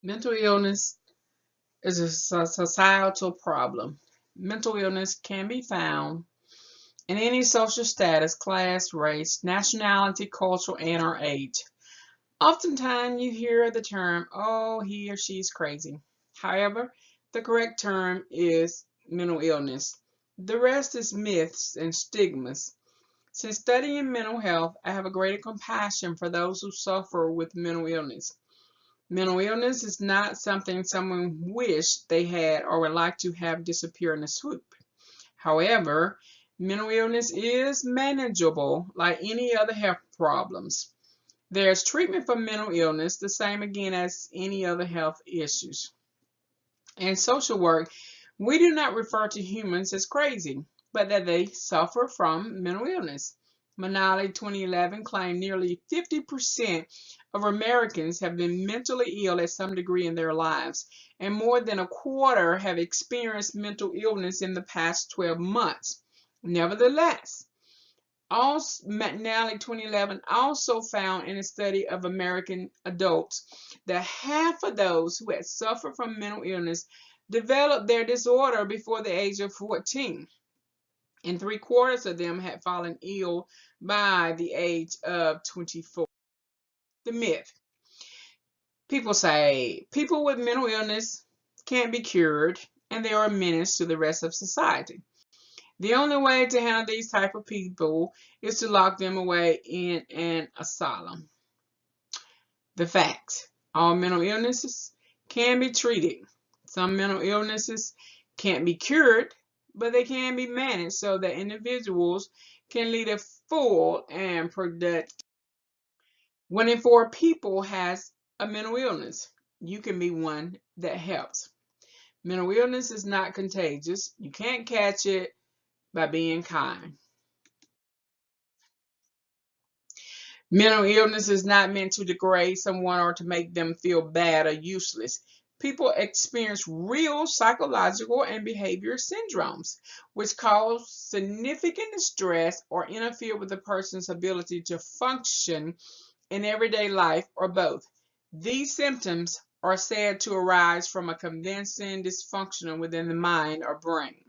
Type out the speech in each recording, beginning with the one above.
Mental illness is a societal problem. Mental illness can be found in any social status, class, race, nationality, culture, and or age. Oftentimes you hear the term, oh, he or she's crazy. However, the correct term is mental illness. The rest is myths and stigmas. Since studying mental health, I have a greater compassion for those who suffer with mental illness. Mental illness is not something someone wished they had or would like to have disappear in a swoop. However, mental illness is manageable like any other health problems. There's treatment for mental illness, the same again as any other health issues. In social work, we do not refer to humans as crazy, but that they suffer from mental illness. Manali 2011 claimed nearly 50% of Americans have been mentally ill at some degree in their lives, and more than a quarter have experienced mental illness in the past 12 months. Nevertheless, also, McNally 2011 also found in a study of American adults that half of those who had suffered from mental illness developed their disorder before the age of 14, and three-quarters of them had fallen ill by the age of 24. The myth. People say people with mental illness can't be cured and they are a menace to the rest of society. The only way to handle these type of people is to lock them away in an asylum. The facts. All mental illnesses can be treated. Some mental illnesses can't be cured, but they can be managed so that individuals can lead a full and productive. 1 in 4 people has a mental illness. You can be one that helps. Mental illness is not contagious. You can't catch it by being kind. Mental illness is not meant to degrade someone or to make them feel bad or useless. People experience real psychological and behavioral syndromes, which cause significant distress or interfere with a person's ability to function in everyday life or both. These symptoms are said to arise from a convincing dysfunction within the mind or brain.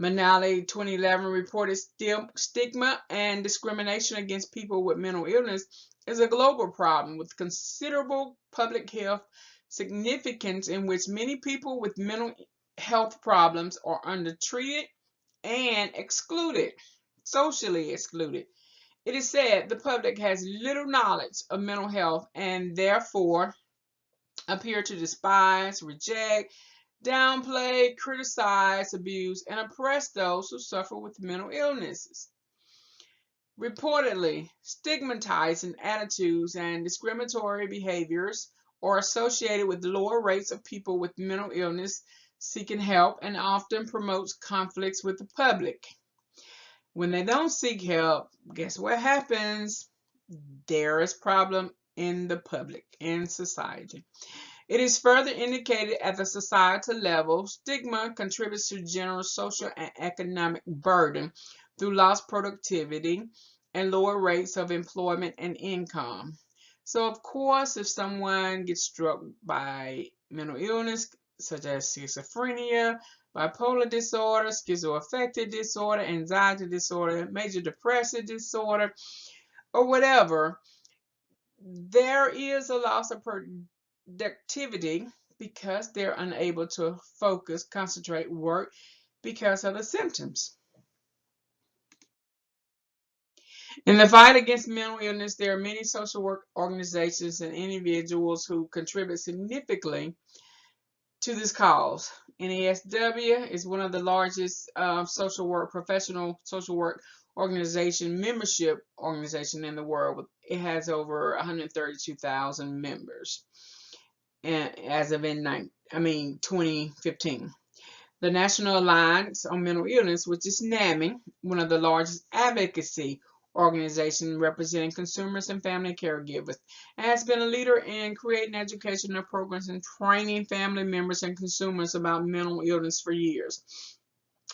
Manali 2011 reported stigma and discrimination against people with mental illness is a global problem with considerable public health significance in which many people with mental health problems are undertreated and excluded, socially excluded. It is said the public has little knowledge of mental health and therefore appear to despise, reject, downplay, criticize, abuse, and oppress those who suffer with mental illnesses. Reportedly, stigmatizing attitudes and discriminatory behaviors are associated with lower rates of people with mental illness seeking help and often promotes conflicts with the public. When they don't seek help, guess what happens? There is problem in the public, in society. It is further indicated at the societal level, stigma contributes to general social and economic burden through lost productivity and lower rates of employment and income. So, of course, if someone gets struck by mental illness, such as schizophrenia, bipolar disorder, schizoaffective disorder, anxiety disorder, major depressive disorder, or whatever, there is a loss of productivity because they're unable to focus, concentrate, work because of the symptoms. In the fight against mental illness, there are many social work organizations and individuals who contribute significantly to this cause. NASW is one of the largest professional social work membership organization in the world. It has over 132,000 members as of 2015. The National Alliance on Mental Illness, which is NAMI, one of the largest advocacy organizations representing consumers and family caregivers, has been a leader in creating educational programs and training family members and consumers about mental illness for years.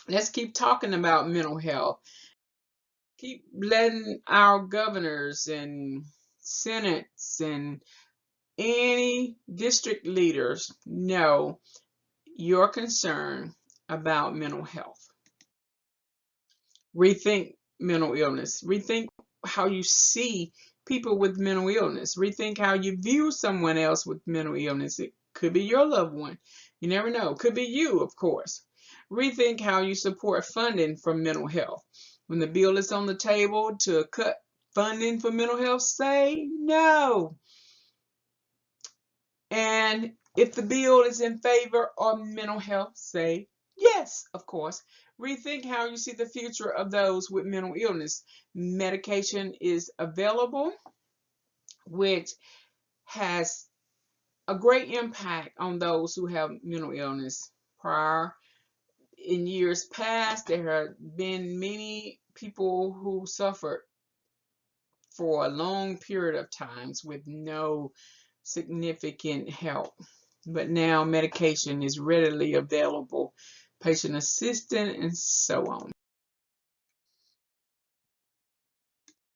Let's keep talking about mental health. Keep letting our governors and senates and any district leaders know your concern about mental health. Rethink mental illness. Rethink how you see people with mental illness. Rethink how you view someone else with mental illness. It could be your loved one. You never know. Could be you, of course. Rethink how you support funding for mental health. When the bill is on the table to cut funding for mental health, say no. And if the bill is in favor of mental health, say yes, of course. Rethink how you see the future of those with mental illness. Medication is available, which has a great impact on those who have mental illness. In years past, there have been many people who suffered for a long period of times with no significant help. But now medication is readily available, patient assistance, and so on.